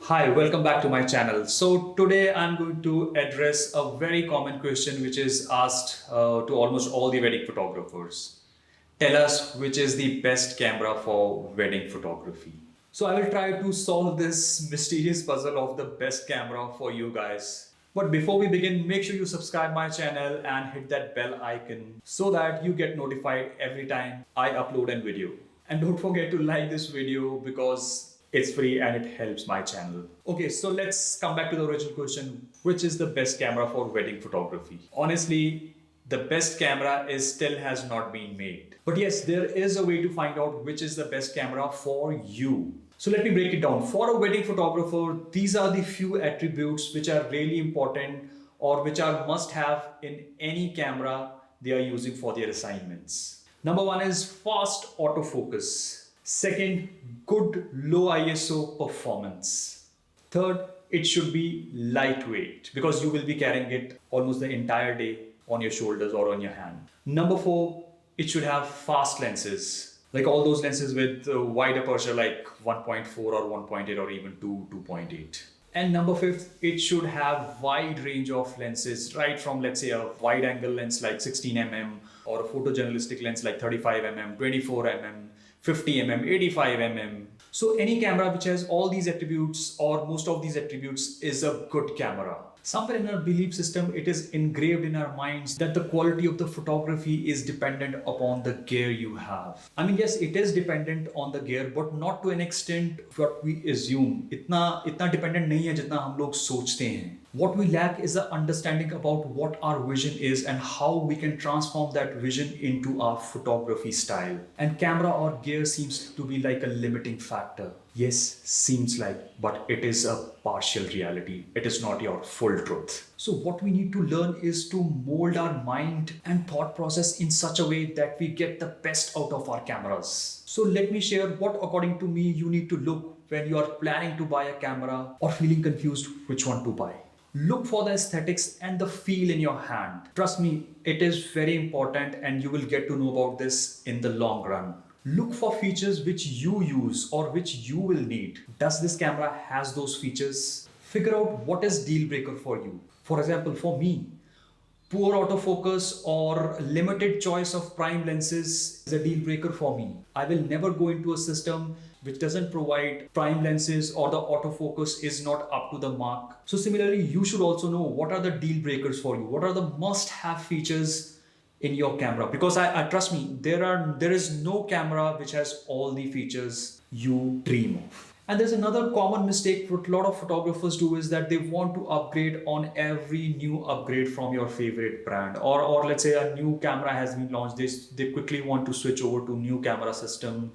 Hi, welcome back to my channel. So today I'm going to address a very common question which is asked to almost all the wedding photographers. Tell us which is the best camera for wedding photography. So I will try to solve this mysterious puzzle of the best camera for you guys. But before we begin, make sure you subscribe my channel and hit that bell icon so that you get notified every time I upload a video. And don't forget to like this video because it's free and it helps my channel. Okay, so let's come back to the original question. Which is the best camera for wedding photography? Honestly, the best camera is still has not been made. But yes, there is a way to find out which is the best camera for you. So let me break it down. For a wedding photographer, these are the few attributes which are really important or which are must have in any camera they are using for their assignments. Number one is fast autofocus. Second, good low ISO performance. Third, it should be lightweight because you will be carrying it almost the entire day on your shoulders or on your hand. Number four, it should have fast lenses, like all those lenses with wide aperture like 1.4 or 1.8 or even 2.8. And number fifth, it should have wide range of lenses, right from let's say a wide angle lens like 16 mm or a photojournalistic lens like 35 mm, 24 mm, 50 mm, 85 mm. So any camera which has all these attributes or most of these attributes is a good camera. Somewhere in our belief system, it is engraved in our minds that the quality of the photography is dependent upon the gear you have. I mean, yes, it is dependent on the gear, but not to an extent what we assume. इतना dependent नहीं है जितना हम लोग सोचते हैं. What we lack is an understanding about what our vision is and how we can transform that vision into our photography style. And camera or gear seems to be like a limiting factor. Yes, seems like, but it is a partial reality. It is not your full truth. So what we need to learn is to mold our mind and thought process in such a way that we get the best out of our cameras. So let me share what according to me you need to look when you are planning to buy a camera or feeling confused which one to buy. Look for the aesthetics and the feel in your hand. Trust me, it is very important and you will get to know about this in the long run. Look for features which you use or which you will need. Does this camera has those features? Figure out what is deal breaker for you. For example, for me, poor autofocus or limited choice of prime lenses is a deal breaker for me. I will never go into a system which doesn't provide prime lenses or the autofocus is not up to the mark. So similarly, you should also know what are the deal breakers for you. What are the must-have features in your camera? Because I trust me, there is no camera which has all the features you dream of. And there's another common mistake what a lot of photographers do is that they want to upgrade on every new upgrade from your favorite brand. Or let's say a new camera has been launched, they quickly want to switch over to new camera system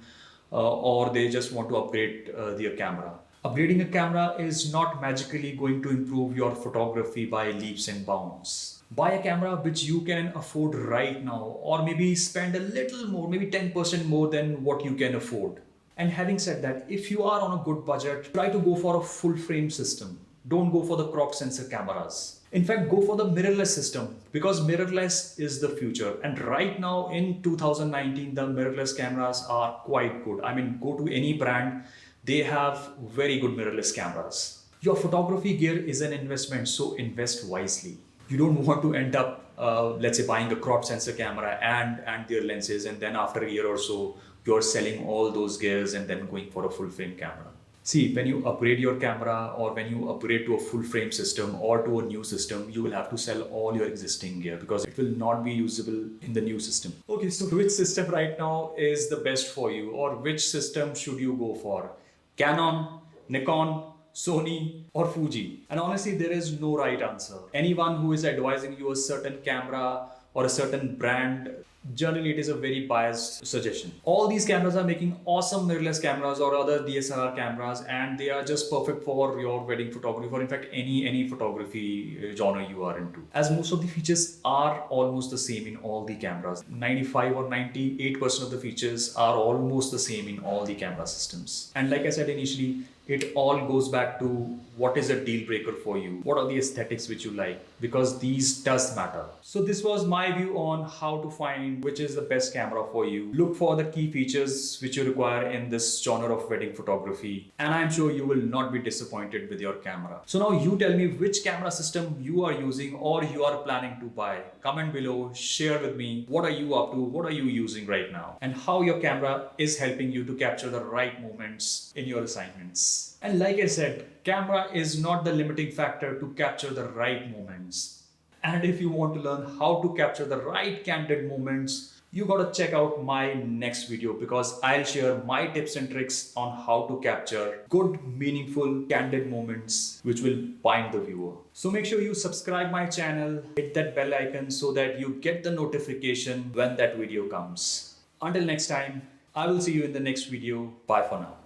or they just want to upgrade their camera. Upgrading a camera is not magically going to improve your photography by leaps and bounds. Buy a camera which you can afford right now or maybe spend a little more, maybe 10% more than what you can afford. And having said that, if you are on a good budget, try to go for a full frame system. Don't go for the crop sensor cameras. In fact, go for the mirrorless system because mirrorless is the future. And right now in 2019, the mirrorless cameras are quite good. I mean, go to any brand, they have very good mirrorless cameras. Your photography gear is an investment, so invest wisely. You don't want to end up, let's say, buying a crop sensor camera and their lenses, and then after a year or so, you're selling all those gears and then going for a full frame camera. See, when you upgrade your camera or when you upgrade to a full frame system or to a new system, you will have to sell all your existing gear because it will not be usable in the new system. Okay, so which system right now is the best for you or which system should you go for? Canon, Nikon, Sony or Fuji? And honestly, there is no right answer. Anyone who is advising you a certain camera or a certain brand, generally it is a very biased suggestion. All these cameras are making awesome mirrorless cameras or other DSLR cameras and they are just perfect for your wedding photography or in fact any photography genre you are into. As most of the features are almost the same in all the cameras. 95 or 98% of the features are almost the same in all the camera systems. And like I said initially, it all goes back to what is a deal breaker for you, what are the aesthetics which you like, because these does matter. So this was my view on how to find which is the best camera for you. Look for the key features which you require in this genre of wedding photography, and I'm sure you will not be disappointed with your camera. So now you tell me which camera system you are using or you are planning to buy. Comment below, share with me what are you up to, what are you using right now, and how your camera is helping you to capture the right moments in your assignments. And like I said, camera is not the limiting factor to capture the right moments. And if you want to learn how to capture the right candid moments, you gotta check out my next video, because I'll share my tips and tricks on how to capture good, meaningful, candid moments which will bind the viewer. So make sure you subscribe my channel, hit that bell icon so that you get the notification when that video comes. Until next time, I will see you in the next video. Bye for now.